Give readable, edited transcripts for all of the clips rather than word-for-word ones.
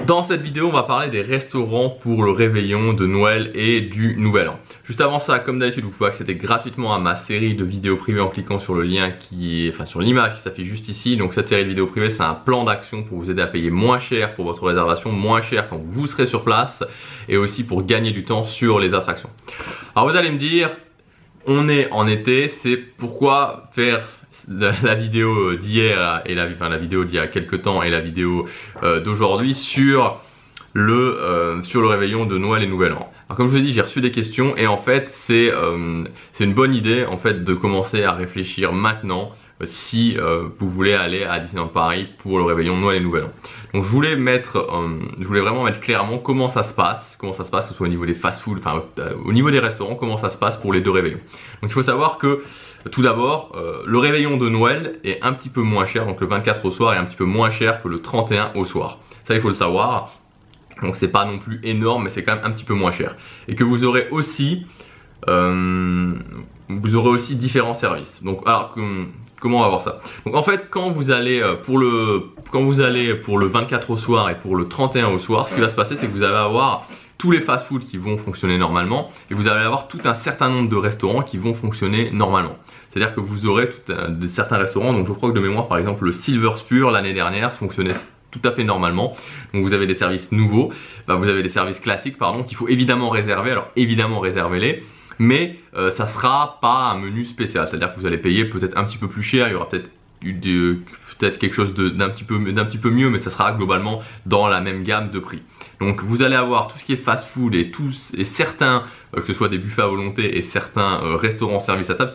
Dans cette vidéo, on va parler des restaurants pour le réveillon de Noël et du Nouvel An. Juste avant ça, comme d'habitude, vous pouvez accéder gratuitement à ma série de vidéos privées en cliquant sur le lien sur l'image qui s'affiche juste ici. Donc cette série de vidéos privées, c'est un plan d'action pour vous aider à payer moins cher pour votre réservation, moins cher quand vous serez sur place et aussi pour gagner du temps sur les attractions. Alors vous allez me dire, on est en été, c'est pourquoi faire la vidéo d'hier et la vidéo d'il y a quelques temps et la vidéo d'aujourd'hui sur le réveillon de Noël et Nouvel An. Alors comme je vous ai dit, j'ai reçu des questions et en fait c'est une bonne idée en fait de commencer à réfléchir maintenant si vous voulez aller à Disneyland Paris pour le réveillon de Noël et Nouvel An. Donc je voulais vraiment mettre clairement comment ça se passe, que ce soit au niveau des fast-food, au niveau des restaurants, comment ça se passe pour les deux réveillons. Donc il faut savoir que tout d'abord, le réveillon de Noël est un petit peu moins cher, donc le 24 au soir est un petit peu moins cher que le 31 au soir. Ça il faut le savoir, donc c'est pas non plus énorme mais c'est quand même un petit peu moins cher. Et que vous aurez aussi différents services. Donc alors comment on va voir ça? Donc en fait quand vous allez pour le 24 au soir et pour le 31 au soir, ce qui va se passer c'est que vous allez avoir tous les fast-food qui vont fonctionner normalement et vous allez avoir tout un certain nombre de restaurants qui vont fonctionner normalement. C'est-à-dire que vous aurez certains restaurants, donc je crois que de mémoire par exemple le Silver Spur l'année dernière fonctionnait tout à fait normalement. Donc vous avez des services nouveaux, vous avez des services classiques pardon qu'il faut évidemment réserver, alors évidemment réservez-les. Mais ça sera pas un menu spécial, c'est-à-dire que vous allez payer peut-être un petit peu plus cher, il y aura peut-être quelque chose d'un petit peu mieux, mais ça sera globalement dans la même gamme de prix. Donc vous allez avoir tout ce qui est fast-food et certains, que ce soit des buffets à volonté et certains restaurants service à table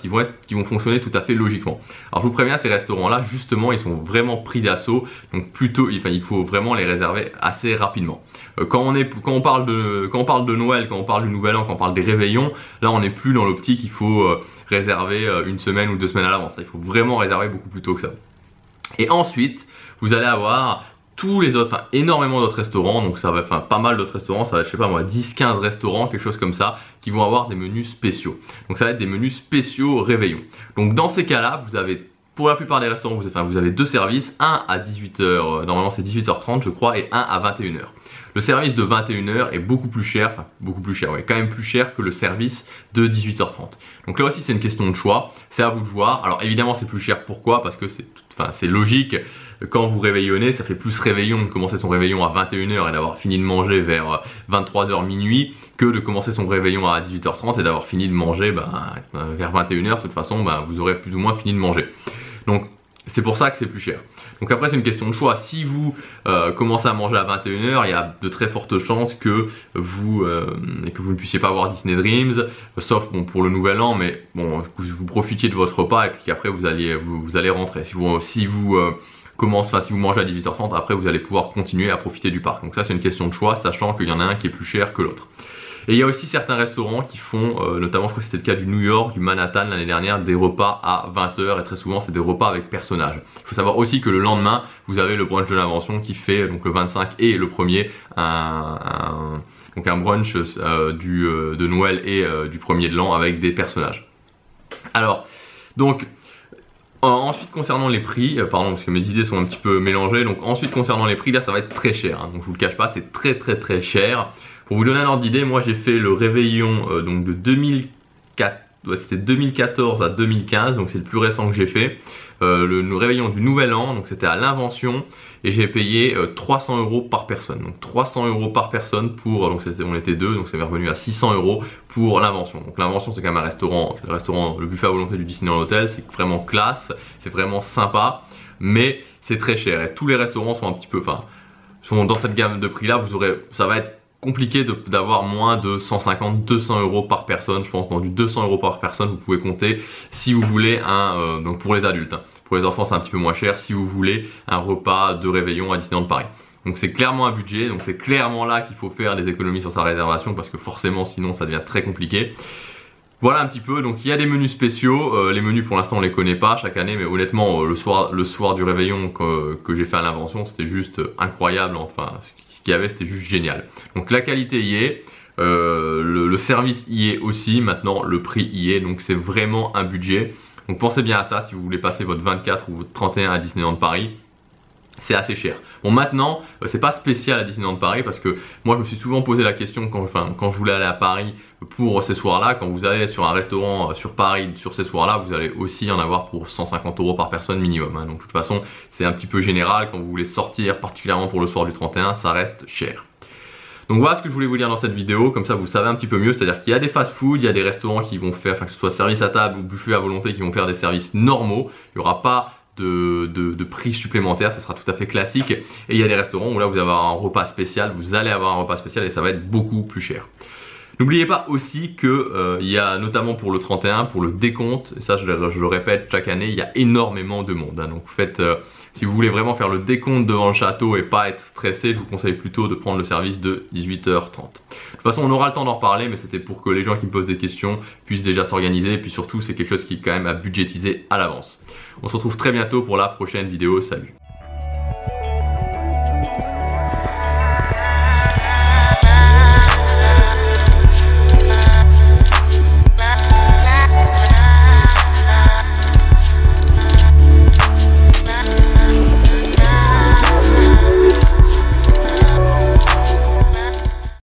qui vont fonctionner tout à fait logiquement. Alors je vous préviens, ces restaurants-là, justement, ils sont vraiment pris d'assaut, donc il faut vraiment les réserver assez rapidement. Quand on parle de Noël, quand on parle du Nouvel An, quand on parle des réveillons, là on n'est plus dans l'optique, il faut réserver une semaine ou 2 semaines à l'avance. Il faut vraiment réserver beaucoup plus tôt que ça. Et ensuite, vous allez avoir tous les autres, énormément d'autres restaurants, donc ça va, pas mal d'autres restaurants, ça va être, je sais pas moi, 10-15 restaurants, quelque chose comme ça, qui vont avoir des menus spéciaux. Donc ça va être des menus spéciaux réveillon. Donc dans ces cas-là, vous avez, pour la plupart des restaurants, vous avez deux services, un à 18h, normalement c'est 18h30 je crois, et un à 21h. Le service de 21h est beaucoup plus cher, quand même plus cher que le service de 18h30. Donc là aussi c'est une question de choix, c'est à vous de voir. Alors évidemment c'est plus cher, pourquoi? Parce que c'est logique, quand vous réveillonnez, ça fait plus réveillon de commencer son réveillon à 21h et d'avoir fini de manger vers 23h minuit que de commencer son réveillon à 18h30 et d'avoir fini de manger vers 21h. De toute façon vous aurez plus ou moins fini de manger. Donc c'est pour ça que c'est plus cher. Donc après c'est une question de choix. Si vous commencez à manger à 21h, il y a de très fortes chances que vous ne puissiez pas voir Disney Dreams, sauf pour le Nouvel An, mais bon, vous profitiez de votre repas et puis qu'après vous allez rentrer. Si vous mangez à 18h30, après vous allez pouvoir continuer à profiter du parc. Donc ça c'est une question de choix, sachant qu'il y en a un qui est plus cher que l'autre. Et il y a aussi certains restaurants qui font, notamment je crois que c'était le cas du New York, du Manhattan l'année dernière, des repas à 20h et très souvent c'est des repas avec personnages. Il faut savoir aussi que le lendemain, vous avez le brunch de l'invention qui fait, donc le 25 et le 1er, donc un brunch de Noël et du 1er de l'an avec des personnages. Alors, donc ensuite concernant les prix, pardon parce que mes idées sont un petit peu mélangées, donc ensuite concernant les prix, là ça va être très cher, hein, donc je vous le cache pas, c'est très cher. Pour vous donner un ordre d'idée, moi j'ai fait le réveillon donc de 2014 à 2015, donc c'est le plus récent que j'ai fait. Le réveillon du Nouvel An, donc c'était à l'Invention et j'ai payé 300 € par personne. Donc 300 € par personne pour, donc on était deux, donc c'est revenu à 600 € pour l'Invention. Donc l'Invention c'est quand même un restaurant, le buffet à volonté du Disneyland Hotel, c'est vraiment classe, c'est vraiment sympa, mais c'est très cher et tous les restaurants sont un petit peu, sont dans cette gamme de prix là, ça va être compliqué d'avoir moins de 150-200 € par personne. Je pense dans du 200 € par personne vous pouvez compter si vous voulez donc pour les adultes, hein. Pour les enfants c'est un petit peu moins cher si vous voulez un repas de réveillon à Disneyland Paris. Donc c'est clairement un budget, donc c'est clairement là qu'il faut faire des économies sur sa réservation parce que forcément sinon ça devient très compliqué. Voilà un petit peu, donc il y a des menus spéciaux, les menus pour l'instant on les connaît pas chaque année, mais honnêtement le soir du réveillon que j'ai fait à l'Invention c'était juste incroyable, ce qu'il y avait c'était juste génial. Donc la qualité y est, le service y est aussi, maintenant le prix y est, donc c'est vraiment un budget. Donc pensez bien à ça si vous voulez passer votre 24 ou votre 31 à Disneyland Paris. c'est assez cher. Bon, maintenant, c'est pas spécial à Disneyland Paris parce que moi je me suis souvent posé la question quand je voulais aller à Paris pour ces soirs-là. Quand vous allez sur un restaurant sur Paris sur ces soirs-là, vous allez aussi en avoir pour 150 € par personne minimum, hein. Donc de toute façon, c'est un petit peu général. Quand vous voulez sortir, particulièrement pour le soir du 31, ça reste cher. Donc voilà ce que je voulais vous dire dans cette vidéo, comme ça vous savez un petit peu mieux, c'est-à-dire qu'il y a des fast-food, il y a des restaurants qui vont faire, que ce soit service à table ou buffet à volonté, qui vont faire des services normaux. Il n'y aura pas de prix supplémentaire, ça sera tout à fait classique. Et il y a des restaurants où là vous allez avoir un repas spécial, vous allez avoir un repas spécial et ça va être beaucoup plus cher. N'oubliez pas aussi que il y a notamment pour le 31, pour le décompte, et ça je le répète chaque année, il y a énormément de monde, hein. Donc faites, si vous voulez vraiment faire le décompte devant le château et pas être stressé, je vous conseille plutôt de prendre le service de 18h30. De toute façon on aura le temps d'en reparler, mais c'était pour que les gens qui me posent des questions puissent déjà s'organiser, et puis surtout c'est quelque chose qui est quand même à budgétiser à l'avance. On se retrouve très bientôt pour la prochaine vidéo, salut!